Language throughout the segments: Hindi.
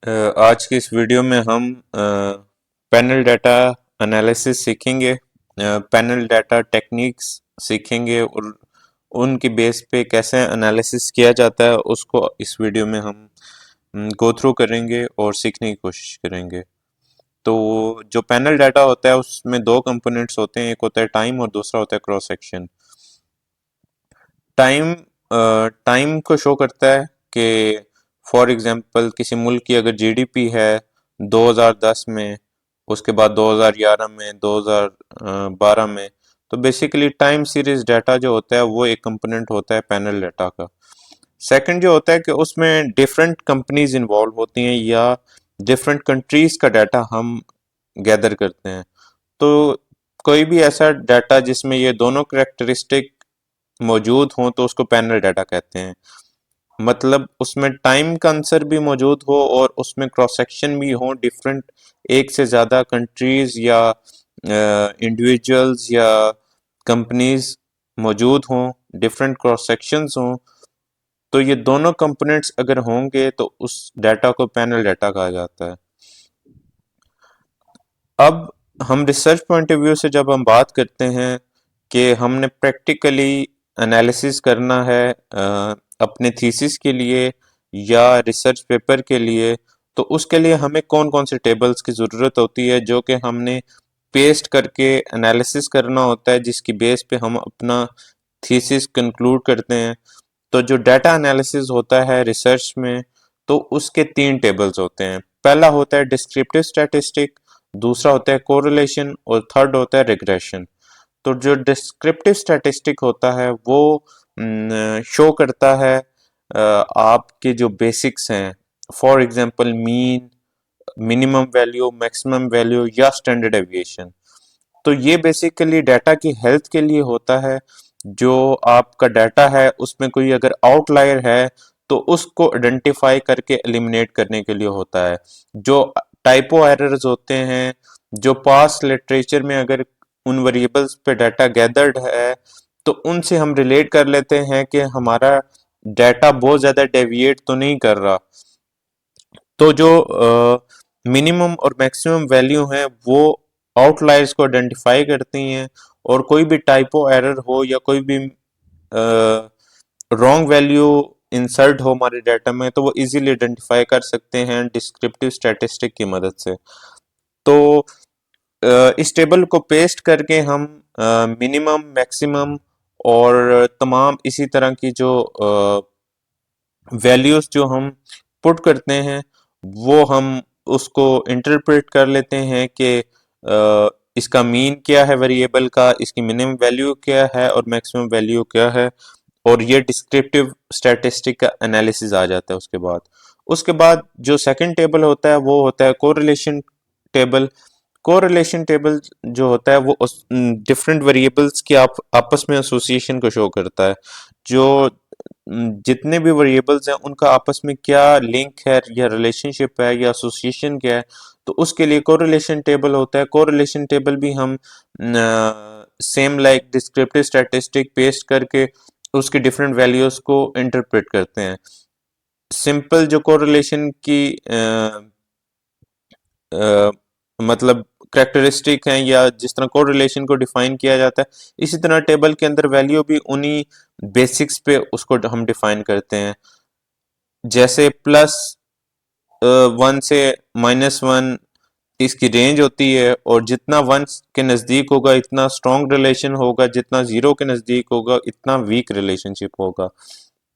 आज की इस वीडियो में हम पैनल डाटा एनालिसिस सीखेंगे। पैनल डाटा टेक्निक्स सीखेंगे और उनकी बेस पे कैसे एनालिसिस किया जाता है उसको इस वीडियो में हम गो थ्रू करेंगे और सीखने की कोशिश करेंगे। तो जो पैनल डाटा होता है उसमें दो कंपोनेंट्स होते हैं, एक होता है टाइम और दूसरा होता है क्रॉस सेक्शन। टाइम टाइम को शो करता है कि फॉर एग्जांपल किसी मुल्क की अगर जीडीपी है 2010 में, उसके बाद 2011 में, 2012 में, तो बेसिकली टाइम सीरीज डाटा जो होता है वो एक कंपोनेंट होता है पैनल डाटा का। सेकंड जो होता है कि उसमें डिफरेंट कंपनीज इन्वॉल्व होती हैं या डिफरेंट कंट्रीज का डाटा हम गैदर करते हैं। तो कोई भी ऐसा डाटा जिसमें ये दोनों करेक्टरिस्टिक मौजूद हों तो उसको पैनल डाटा कहते हैं। मतलब उसमें टाइम का आंसर भी मौजूद हो और उसमें क्रॉस सेक्शन भी हो, डिफरेंट एक से ज़्यादा कंट्रीज या इंडिविजुअल्स या कंपनीज मौजूद हों, डिफरेंट क्रॉस सेक्शंस हों। तो ये दोनों कंपोनेंट्स अगर होंगे तो उस डाटा को पैनल डाटा कहा जाता है। अब हम रिसर्च पॉइंट ऑफ व्यू से जब हम बात करते हैं कि हमने प्रैक्टिकली एनालिसिस करना है अपने थीसिस के लिए या रिसर्च पेपर के लिए, तो उसके लिए हमें कौन कौन से टेबल्स की ज़रूरत होती है जो कि हमने पेस्ट करके एनालिसिस करना होता है, जिसकी बेस पे हम अपना थीसिस कंक्लूड करते हैं। तो जो डाटा एनालिसिस होता है रिसर्च में, तो उसके तीन टेबल्स होते हैं। पहला होता है डिस्क्रिप्टिव स्टैटिस्टिक, दूसरा होता है कोरिलेशन और थर्ड होता है रिग्रेशन। तो जो डिस्क्रिप्टिव स्टैटिस्टिक होता है वो शो करता है आपके जो बेसिक्स हैं, for example mean, minimum value, maximum value या स्टैंडर्ड डेविएशन। तो ये बेसिकली डाटा की हेल्थ के लिए होता है। जो आपका डाटा है उसमें कोई अगर आउटलायर है तो उसको आइडेंटिफाई करके एलिमिनेट करने के लिए होता है। जो टाइपो एरर्स होते हैं, जो पास्ट लिटरेचर में अगर उन वेरिएबल्स पे डाटा गैदर्ड है तो उनसे हम रिलेट कर लेते हैं कि हमारा डाटा बहुत ज्यादा डेविएट तो नहीं कर रहा। तो जो मिनिमम और मैक्सिमम वैल्यू हैं वो आउटलायर्स को आइडेंटिफाई करती हैं, और कोई भी टाइपो एरर हो या कोई भी रॉन्ग वैल्यू इंसर्ट हो हमारे डाटा में तो वो इजीली आइडेंटिफाई कर सकते हैं डिस्क्रिप्टिव स्टैटिस्टिक की मदद से। तो इस टेबल को पेस्ट करके हम मिनिमम, मैक्सिमम और तमाम इसी तरह की जो वैल्यूज जो हम पुट करते हैं वो हम उसको इंटरप्रेट कर लेते हैं कि इसका मीन क्या है वेरिएबल का, इसकी मिनिमम वैल्यू क्या है और मैक्सिमम वैल्यू क्या है, और ये डिस्क्रिप्टिव स्टैटिस्टिक का एनालिसिस आ जाता है। उसके बाद जो सेकंड टेबल होता है वो होता है कोरिलेशन टेबल। कोरिलेशन टेबल जो होता है वो डिफरेंट वेरिएबल्स की आपस में एसोसिएशन को शो करता है। जो जितने भी वेरिएबल्स हैं उनका आपस में क्या लिंक है या रिलेशनशिप है या एसोसिएशन क्या है, तो उसके लिए कोरिलेशन टेबल होता है। कोरिलेशन टेबल भी हम same like descriptive statistic paste करके उसकी डिफरेंट वैल्यूज को इंटरप्रेट करते हैं। सिंपल जो कोरिलेशन की अ, मतलब करेक्टरिस्टिक हैं या जिस तरह कोरिलेशन को डिफाइन किया जाता है, इसी तरह टेबल के अंदर वैल्यू भी उन्हीं बेसिक्स पे उसको हम डिफाइन करते हैं। जैसे प्लस 1 से -1 इसकी रेंज होती है, और जितना 1 के नज़दीक होगा इतना स्ट्रॉन्ग रिलेशन होगा, जितना 0 के नज़दीक होगा इतना वीक रिलेशनशिप होगा।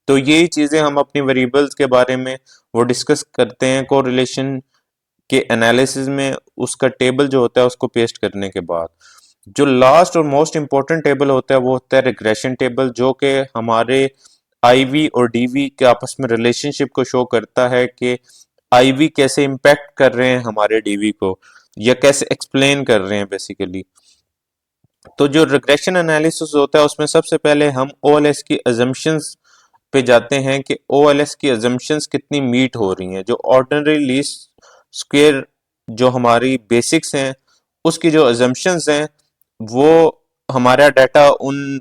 तो यही चीज़ें हम अपनी वेरिएबल्स के बारे में वो डिस्कस करते हैं कोरिलेशन के एनालिसिस में, उसका टेबल जो होता है उसको पेस्ट करने के बाद। जो लास्ट और मोस्ट इंपॉर्टेंट टेबल होता है वो होता है रिग्रेशन टेबल, जो कि हमारे आईवी और डीवी के आपस में रिलेशनशिप को शो करता है कि आईवी कैसे इम्पैक्ट कर रहे हैं हमारे डीवी को या कैसे एक्सप्लेन कर रहे हैं बेसिकली। तो जो रिग्रेशन एनालिसिस होता है उसमें सबसे पहले हम ओएलएस की अजम्पशंस पे जाते हैं कि ओएलएस की अजम्पशंस कितनी मीट हो रही हैं। जो ऑर्डिनरी लीस्ट स्क्वायर जो हमारी बेसिक्स हैं उसकी जो अजम्पशंस हैं वो हमारा डाटा उन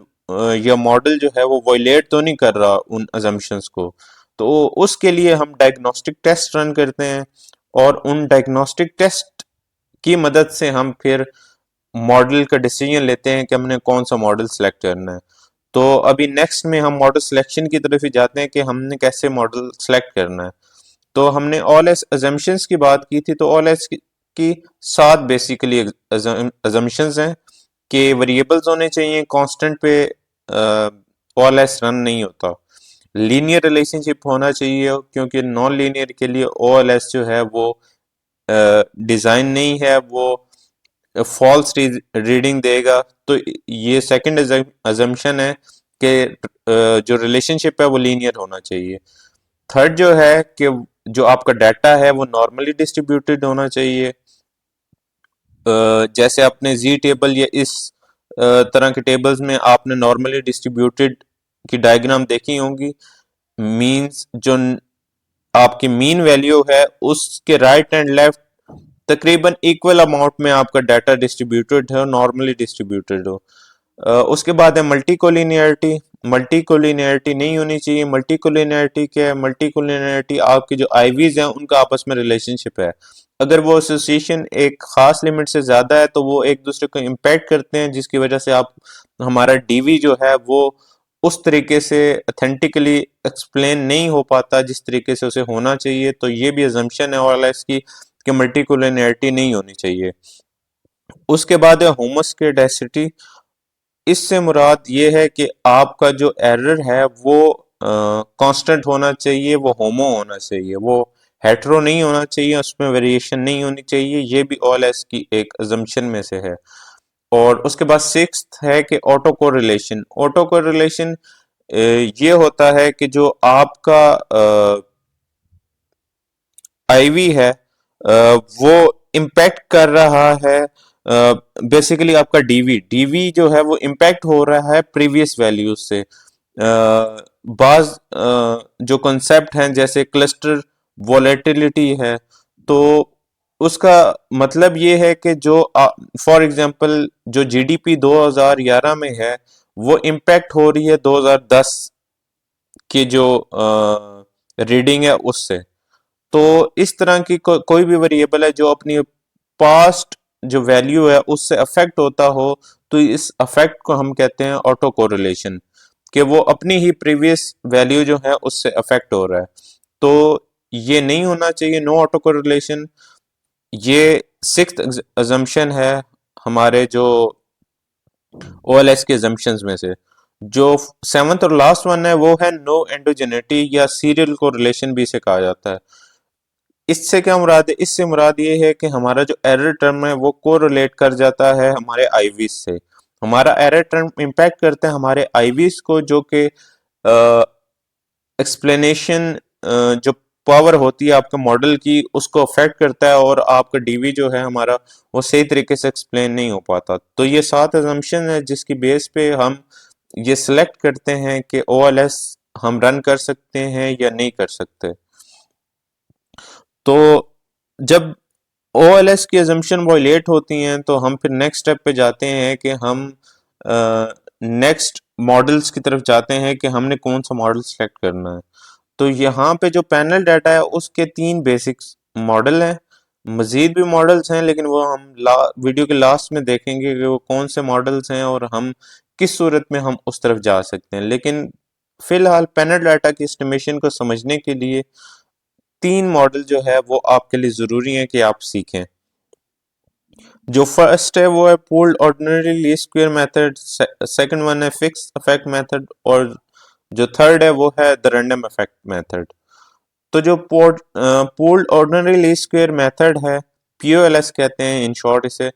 या मॉडल जो है वो वायलेट तो नहीं कर रहा उन अजम्पशंस को। तो उसके लिए हम डायग्नोस्टिक टेस्ट रन करते हैं, और उन डायग्नोस्टिक टेस्ट की मदद से हम फिर मॉडल का डिसीजन लेते हैं कि हमने कौन सा मॉडल सेलेक्ट करना है। तो अभी नेक्स्ट में हम मॉडल सिलेक्शन की तरफ ही जाते हैं कि हमने कैसे मॉडल सेलेक्ट करना है। तो हमने ऑल एस अजम्पशंस की बात की थी, तो ऑल एस की 7 बेसिकली अजम्पशंस हैं कि वेरिएबल्स होने चाहिए, कांस्टेंट पे ऑल एस रन नहीं होता। लीनियर रिलेशनशिप होना चाहिए, क्योंकि नॉन लीनियर के लिए ऑल एस जो है वो डिजाइन नहीं है, वो फॉल्स रीडिंग देगा। तो ये सेकंड अजम्पशन है कि जो रिलेशनशिप है वो लीनियर होना चाहिए। थर्ड जो है कि जो आपका डाटा है वो नॉर्मली डिस्ट्रीब्यूटेड होना चाहिए। जैसे आपने जी टेबल या इस तरह के टेबल्स में आपने नॉर्मली डिस्ट्रीब्यूटेड की डायग्राम देखी होंगी। मींस जो आपकी मीन वैल्यू है उसके राइट एंड लेफ्ट तकरीबन इक्वल अमाउंट में आपका डाटा डिस्ट्रीब्यूटेड है और नॉर्मली डिस्ट्रीब्यूटेड हो। उसके बाद है मल्टीकोलिनियरिटी। मल्टीकोलिनियरिटी नहीं होनी चाहिए। मल्टीकोलिनियरिटी क्या है? मल्टीकोलिनियरिटी आपकी जो आईवीज हैं उनका आपस में रिलेशनशिप है। अगर वो एसोसिएशन एक खास लिमिट से ज्यादा है तो वो एक दूसरे को इम्पैक्ट करते हैं, जिसकी वजह से आप हमारा डीवी जो है वो उस तरीके से ऑथेंटिकली एक्सप्लेन नहीं हो पाता जिस तरीके से उसे होना चाहिए। तो ये भी अजम्पशन है और इसकी कि मल्टीकोलिनियरिटी नहीं होनी चाहिए। उसके बाद है होमोस्केडेसिटी। इससे मुराद ये है कि आपका जो एरर है वो कांस्टेंट होना चाहिए, वो होमो होना चाहिए, वो हेट्रो नहीं होना चाहिए, उसमें वेरिएशन नहीं होनी चाहिए। ये भी ऑल एस की एक अजम्पशन में से है। और उसके बाद सिक्स्थ है कि ऑटो कोरिलेशन। ऑटो कोरिलेशन ये होता है कि जो आपका आईवी है वो इम्पैक्ट कर रहा है। बेसिकली आपका डीवी डीवी जो है वो इम्पैक्ट हो रहा है प्रीवियस वैल्यूज से। बाज जो कॉन्सेप्ट हैं जैसे क्लस्टर वॉलेटिलिटी है, तो उसका मतलब ये है कि जो फॉर एग्जांपल जो जीडीपी 2011 में है वो इम्पैक्ट हो रही है 2010 की जो रीडिंग है उससे। तो इस तरह की कोई भी वेरिएबल है जो अपनी पास्ट जो वैल्यू है उससे अफेक्ट होता हो, तो इस अफेक्ट को हम कहते हैं ऑटो कोरिलेशन, कि वो अपनी ही प्रीवियस वैल्यू जो है उससे अफेक्ट हो रहा है। तो ये नहीं होना चाहिए, नो ऑटो कोरिलेशन। ये सिक्स्थ अजम्पशन है हमारे जो ओएलएस के अजम्पशंस में से। जो सेवंथ और लास्ट वन है वो है नो एंडोजेनिटी या सीरियल कोरिलेशन भी इसे कहा जाता है। इससे क्या मुराद है? इससे मुराद ये है कि हमारा जो एरर टर्म है वो कोरिलेट कर जाता है हमारे आईवीज से। हमारा एरर टर्म इम्पैक्ट करता है हमारे आईवीज को, जो कि एक्सप्लेनेशन जो पावर होती है आपके मॉडल की उसको अफेक्ट करता है, और आपका डीवी जो है हमारा वो सही तरीके से एक्सप्लेन नहीं हो पाता। तो ये 7 अजम्पशन है जिसकी बेस पे हम ये सिलेक्ट करते हैं कि ओएलएस हम रन कर सकते हैं या नहीं कर सकते। तो जब ओएलएस की अजम्पशन वायलेट होती हैं तो हम फिर नेक्स्ट स्टेप पे जाते हैं कि हम नेक्स्ट मॉडल्स की तरफ जाते हैं कि हमने कौन सा मॉडल सेलेक्ट करना है। तो यहाँ पे जो पैनल डाटा है उसके 3 बेसिक मॉडल हैं। मजीद भी मॉडल्स हैं लेकिन वो हम वीडियो के लास्ट में देखेंगे कि वो कौन से मॉडल्स हैं और हम किस सूरत में हम उस तरफ जा सकते हैं। लेकिन फिलहाल पैनल डाटा की एस्टिमेशन को समझने के लिए 3 मॉडल जो है वो आपके लिए ज़रूरी है कि आप सीखें। जो फर्स्ट है वो है pooled ordinary least square method, second one है फिक्स इफेक्ट मेथड, और जो थर्ड है वो है द रैंडम इफेक्ट मेथड। तो जो pooled ordinary least square method है, पीओएलएस कहते हैं इन शॉर्ट इसे,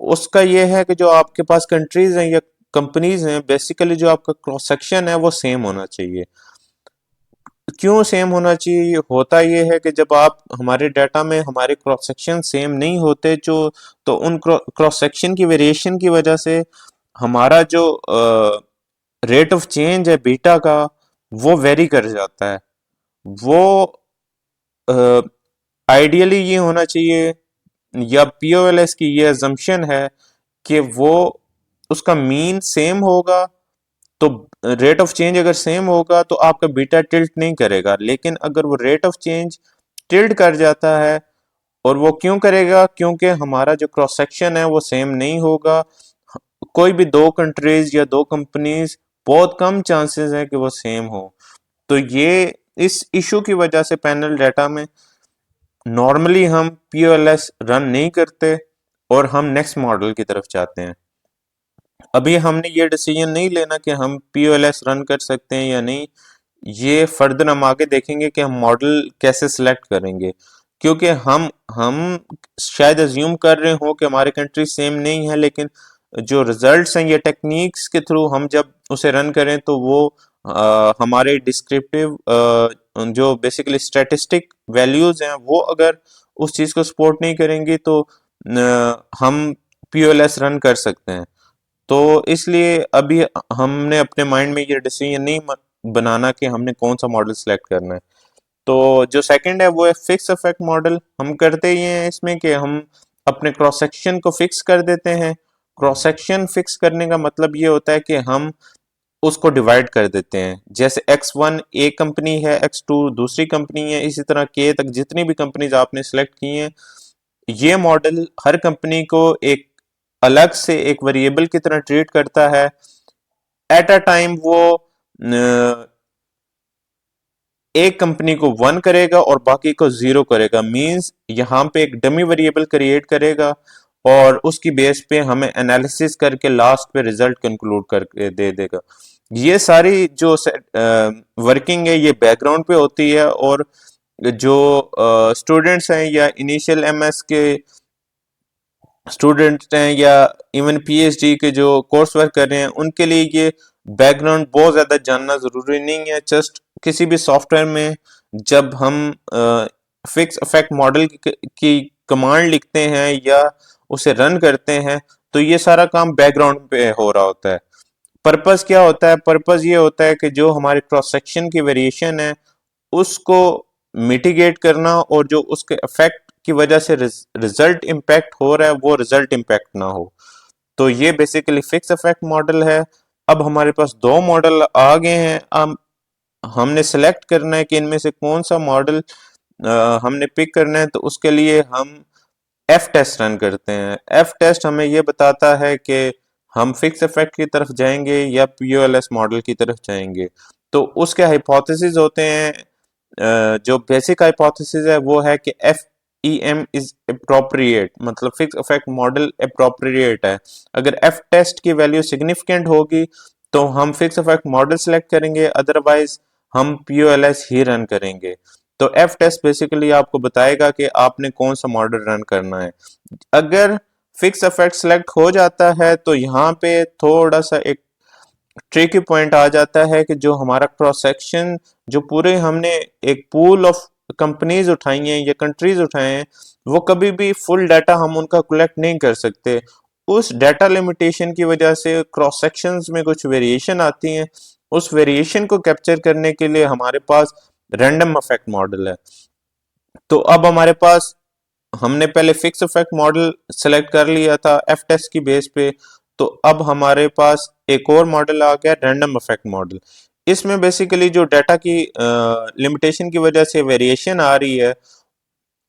उसका ये है कि जो आपके पास कंट्रीज हैं या कंपनीज हैं, बेसिकली जो आपका क्रॉस सेक्शन है वो सेम होना चाहिए। क्यों सेम होना चाहिए? होता ये है कि जब आप हमारे डाटा में हमारे क्रॉस सेक्शन सेम नहीं होते जो, तो उन क्रॉस सेक्शन की वेरिएशन की वजह से हमारा जो रेट ऑफ चेंज है बीटा का वो वेरी कर जाता है। वो आइडियली ये होना चाहिए, या पीओएलएस की ये अजम्पशन है कि वो उसका मीन सेम होगा, तो रेट ऑफ चेंज अगर सेम होगा तो आपका बीटा टिल्ट नहीं करेगा। लेकिन अगर वो रेट ऑफ चेंज टिल्ट कर जाता है और वो क्यों करेगा? क्योंकि हमारा जो क्रॉस सेक्शन है वो सेम नहीं होगा। कोई भी दो कंट्रीज या दो कंपनीज, बहुत कम चांसेस है कि वो सेम हो। तो ये इस इशू की वजह से पैनल डाटा में नॉर्मली हम पीओएलएस रन नहीं करते और हम नेक्स्ट मॉडल की तरफ जाते हैं। अभी हमने ये डिसीजन नहीं लेना कि हम पीओएलएस रन कर सकते हैं या नहीं। ये फर्दर हम आगे देखेंगे कि हम मॉडल कैसे सिलेक्ट करेंगे, क्योंकि हम शायद अज्यूम कर रहे हो कि हमारी कंट्री सेम नहीं है, लेकिन जो रिजल्ट्स हैं ये टेक्निक्स के थ्रू हम जब उसे रन करें तो वो हमारे डिस्क्रिप्टिव जो बेसिकली स्टैटिस्टिक वैल्यूज हैं वो अगर उस चीज को सपोर्ट नहीं करेंगी तो हम पीओएलएस रन कर सकते हैं। तो इसलिए अभी हमने अपने माइंड में ये डिसीजन नहीं बनाना कि हमने कौन सा मॉडल सेलेक्ट करना है। तो जो सेकंड है वो है फिक्स इफेक्ट मॉडल। हम करते ये हैं इसमें कि हम अपने क्रॉस सेक्शन को फिक्स कर देते हैं। क्रॉस सेक्शन फिक्स करने का मतलब ये होता है कि हम उसको डिवाइड कर देते हैं। जैसे X1 एक कंपनी है, X2 दूसरी कंपनी है, इसी तरह K तक जितनी भी कंपनीज आपने सेलेक्ट की हैं, ये मॉडल हर कंपनी को एक अलग से एक वेरिएबल की तरह ट्रीट करता है। एट अ टाइम वो एक कंपनी को 1 करेगा और बाकी को 0 करेगा। मींस यहाँ पे एक डमी वेरिएबल क्रिएट करेगा और उसकी बेस पे हमें एनालिसिस करके लास्ट पे रिजल्ट कंक्लूड करके दे देगा। ये सारी जो वर्किंग है ये बैकग्राउंड पे होती है, और जो स्टूडेंट्स हैं या इनिशियल एमएस के स्टूडेंट हैं या इवन पीएचडी के जो कोर्स वर्क कर रहे हैं उनके लिए ये बैकग्राउंड बहुत ज्यादा जानना जरूरी नहीं है। जस्ट किसी भी सॉफ्टवेयर में जब हम फिक्स इफेक्ट मॉडल की कमांड लिखते हैं या उसे रन करते हैं तो ये सारा काम बैकग्राउंड पे हो रहा होता है। पर्पस क्या होता है? पर्पस ये होता है कि जो हमारे क्रॉस सेक्शन की वेरिएशन है उसको मिटिगेट करना, और जो उसके इफेक्ट की वजह से रिजल्ट इम्पैक्ट हो रहा है वो रिजल्ट इम्पैक्ट ना हो। तो ये बेसिकली फिक्स इफेक्ट मॉडल है। अब हमारे पास दो मॉडल आ गए हैं। अब हमने सेलेक्ट करना है कि इनमें से कौन सा मॉडल हमने पिक करना है। तो उसके लिए हम एफ टेस्ट रन करते हैं। एफ टेस्ट हमें ये बताता है कि हम फिक्स इफेक्ट की तरफ जाएंगे या पीओएलएस मॉडल की तरफ जाएंगे। तो उसके हाइपोथेसिस होते हैं। जो बेसिक हाइपोथेसिस है वो है कि F E M is appropriate, मतलब फिक्स इफेक्ट मॉडल अप्रोप्रिएट है। अगर एफ टेस्ट की वैल्यू सिग्निफिकेंट होगी तो हम फिक्स इफेक्ट मॉडल सेलेक्ट करेंगे, अदरवाइज हम पीओएलएस ही रन करेंगे। तो एफ टेस्ट बेसिकली आपको बताएगा कि आपने कौन सा मॉडल रन करना है। अगर फिक्स इफेक्ट सेलेक्ट हो जाता है तो यहाँ पे थोड़ा सा एक ट्रिकी पॉइंट आ जाता है कि जो हमारा क्रॉस सेक्शन, जो पूरे हमने एक पूल ऑफ कंपनीज उठाई हैं या कंट्रीज उठाए हैं, वो कभी भी फुल डाटा हम उनका कलेक्ट नहीं कर सकते। उस डाटा लिमिटेशन की वजह से क्रॉस सेक्शंस में कुछ वेरिएशन आती हैं। उस वेरिएशन को कैप्चर करने के लिए हमारे पास रैंडम इफेक्ट मॉडल है। तो अब हमारे पास, हमने पहले फिक्स इफेक्ट मॉडल सेलेक्ट कर लिया था एफ टेस्ट की बेस पे, तो अब हमारे पास एक और मॉडल आ गया रैंडम इफेक्ट मॉडल। इसमें बेसिकली जो डाटा की लिमिटेशन की वजह से वेरिएशन आ रही है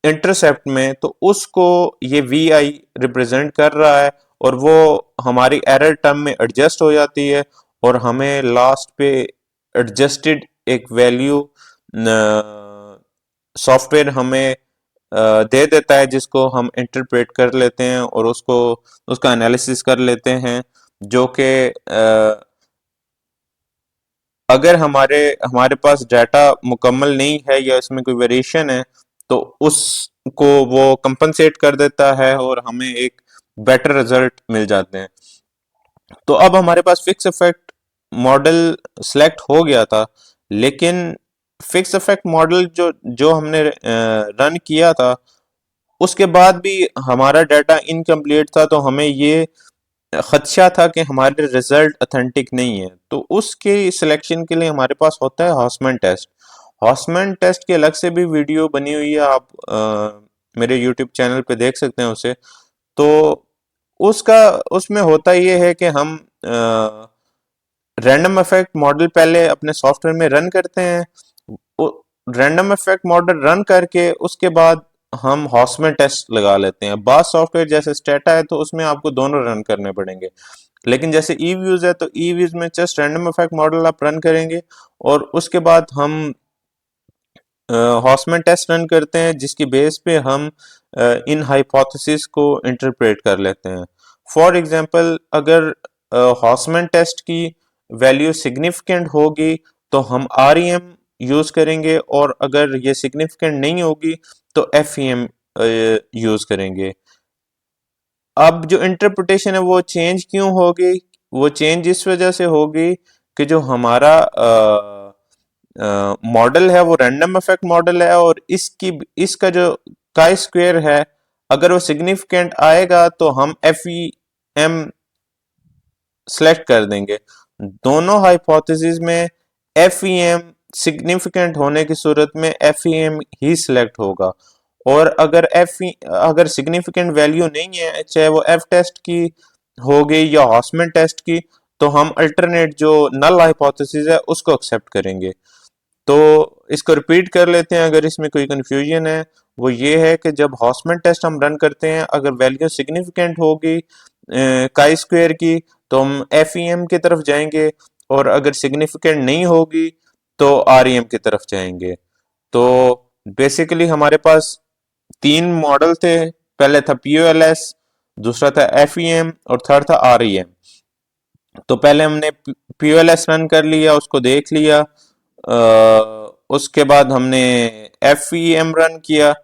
इंटरसेप्ट में, तो उसको ये वी आई रिप्रेजेंट कर रहा है और वो हमारी एरर टर्म में एडजस्ट हो जाती है और हमें लास्ट पे एडजस्टेड एक वैल्यू सॉफ्टवेयर हमें दे देता है, जिसको हम इंटरप्रेट कर लेते हैं और उसको उसका एनालिसिस कर लेते हैं। जो कि अगर हमारे हमारे पास डाटा मुकम्मल नहीं है या इसमें कोई वेरिएशन है तो उसको वो कंपनसेट कर देता है और हमें एक बेटर रिजल्ट मिल जाते हैं। तो अब हमारे पास फिक्स इफेक्ट मॉडल सेलेक्ट हो गया था, लेकिन फिक्स इफेक्ट मॉडल जो जो हमने रन किया था उसके बाद भी हमारा डाटा इनकम्प्लीट था, तो हमें ये खदशा था कि हमारे रिजल्ट अथेंटिक नहीं है। तो उसके सिलेक्शन के लिए हमारे पास होता है हॉसमैन टेस्ट। हॉसमैन टेस्ट की अलग से भी वीडियो बनी हुई है, आप मेरे यूट्यूब चैनल पे देख सकते हैं उसे। तो उसका उसमें होता ये है कि हम रैंडम इफेक्ट मॉडल पहले अपने सॉफ्टवेयर में रन करते हैं। रैंडम इफेक्ट मॉडल रन करके उसके बाद हम हॉस्मेट टेस्ट लगा लेते हैं। बास सॉफ्टवेयर जैसे स्टेटा है तो उसमें आपको दोनों रन करने पड़ेंगे, लेकिन जैसे ई व्यूज है तो ई व्यूज में जस्ट रैंडम इफेक्ट मॉडल आप रन करेंगे और उसके बाद हम हॉस्मेट टेस्ट रन करते हैं, जिसकी बेस पे हम इन हाइपोथेसिस को इंटरप्रेट कर लेते हैं। फॉर एग्जांपल, अगर हॉस्मेट टेस्ट की वैल्यू सिग्निफिकेंट होगी तो हम REM यूज करेंगे, और अगर ये सिग्निफिकेंट नहीं होगी तो FEM यूज करेंगे। अब जो इंटरप्रिटेशन है वो चेंज क्यों होगी? वो चेंज इस वजह से होगी कि जो हमारा मॉडल है वो रैंडम इफेक्ट मॉडल है, और इसका जो काई स्क्वायर है अगर वो सिग्निफिकेंट आएगा तो हम FEM सेलेक्ट कर देंगे। दोनों हाइपोथेसिस में FEM सिग्निफिकेंट होने की सूरत में FEM ही सिलेक्ट होगा, और अगर सिग्निफिकेंट वैल्यू नहीं है, चाहे वो F टेस्ट की हो गई या हॉस्मेट टेस्ट की, तो हम अल्टरनेट जो नल हाइपोथेसिस है उसको एक्सेप्ट करेंगे। तो इसको रिपीट कर लेते हैं अगर इसमें कोई कंफ्यूजन है। वो ये है कि जब हॉस्मेट टेस्ट हम रन करते हैं, अगर वैल्यू सिग्निफिकेंट होगी काई स्क्वायर की तो हम FEM की तरफ जाएंगे, और अगर सिग्निफिकेंट नहीं होगी तो REM की तरफ जाएंगे। तो बेसिकली हमारे पास तीन मॉडल थे, पहले था POLS, दूसरा था FEM और थर्ड था REM। तो पहले हमने POLS रन कर लिया, उसको देख लिया, उसके बाद हमने FEM रन किया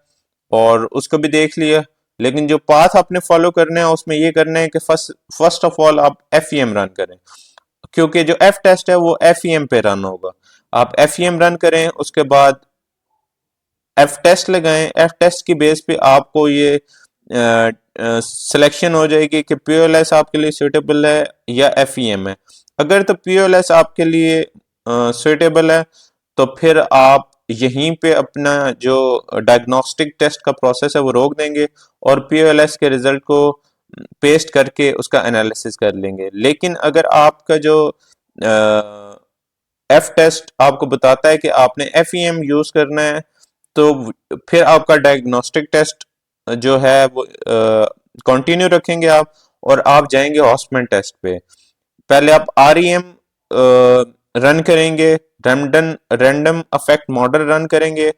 और उसको भी देख लिया। लेकिन जो पाथ आपने फॉलो करना है उसमें ये करना है कि फर्स्ट ऑफ ऑल आप FEM रन करें, क्योंकि जो F टेस्ट है वो FEM पे रन होगा। आप FEM रन करें, उसके बाद F टेस्ट लगाएं। F टेस्ट की बेस पे आपको ये सिलेक्शन हो जाएगी कि POLS आपके लिए सुटेबल है या FEM है। अगर तो POLS आपके लिए सुटेबल है तो फिर आप यहीं पे अपना जो डायग्नोस्टिक टेस्ट का प्रोसेस है वो रोक देंगे और POLS के रिजल्ट को पेस्ट करके उसका एनालिसिस कर लेंगे। लेकिन अगर आपका जो F टेस्ट आपको बताता है कि आपने FEM यूज करना है, तो फिर आपका डायग्नोस्टिक टेस्ट जो है वो कंटिन्यू रखेंगे आप, और आप जाएंगे हॉस्मेट टेस्ट पे। पहले आप REM रन करेंगे, रैंडम इफेक्ट मॉडल रन करेंगे,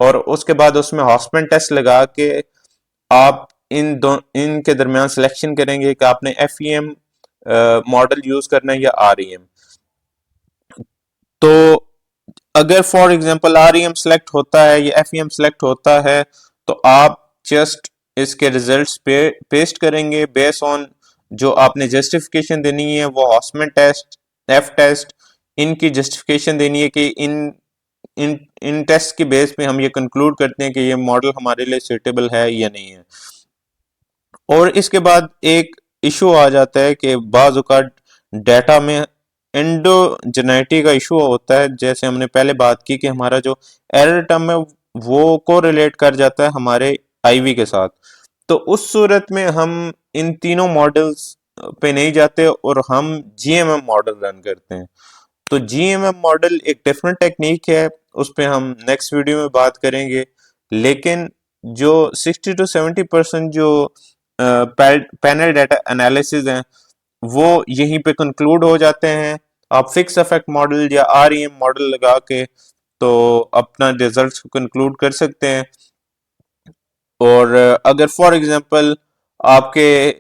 और उसके बाद उसमें हॉस्मेट टेस्ट लगा के आप इनके दरमियान सिलेक्शन करेंगे कि आपने FEM मॉडल यूज करना है या REM। तो अगर फॉर एग्जांपल REM सेलेक्ट होता है या FEM सेलेक्ट होता है तो आप जस्ट इसके रिजल्ट्स पे पेस्ट करेंगे बेस ऑन जो आपने जस्टिफिकेशन देनी है, वो हॉस्मेट टेस्ट, F टेस्ट, इनकी जस्टिफिकेशन देनी है कि इन टेस्ट की बेस पे हम ये कंक्लूड करते हैं कि ये मॉडल हमारे लिए सुटेबल है या नहीं है। और इसके बाद एक इशू आ जाता है कि बाज़ औक़ात डाटा में एंडोजेनिटी का इशू होता है। जैसे हमने पहले बात की कि हमारा जो एरर टर्म है वो को रिलेट कर जाता है हमारे IV के साथ। तो उस सूरत में हम इन तीनों मॉडल्स पे नहीं जाते और हम GMM मॉडल रन करते हैं। तो GMM मॉडल एक डिफरेंट टेक्निक है, उस पे हम नेक्स्ट वीडियो में बात करेंगे। लेकिन जो 60 to 70% जो पैनल डाटा एनालिसिस हैं वो यहीं पे कंक्लूड हो जाते हैं। आप फिक्स इफेक्ट मॉडल या REM मॉडल लगा के तो अपना रिजल्ट्स को कंक्लूड कर सकते हैं। और अगर फॉर एग्जांपल आपके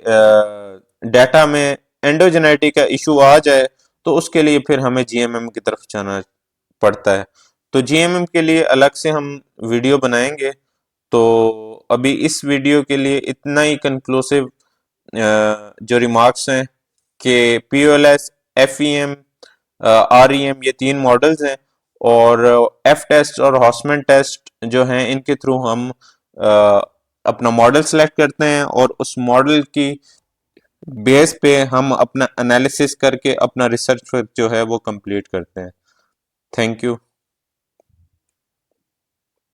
डाटा में एंडोजेनिटी का इशू आ जाए तो उसके लिए फिर हमें GMM की तरफ जाना पड़ता है। तो GMM के लिए अलग से हम वीडियो बनाएंगे। तो अभी इस वीडियो के लिए इतना ही कंक्लूसिव जो रिमार्क्स हैं कि POLS, FEM, REM ये तीन मॉडल्स हैं, और F टेस्ट और हॉस्मेट टेस्ट जो हैं इनके थ्रू हम अपना मॉडल सेलेक्ट करते हैं और उस मॉडल की बेस पे हम अपना एनालिसिस करके अपना रिसर्च वर्क जो है वो कंप्लीट करते हैं। Thank you.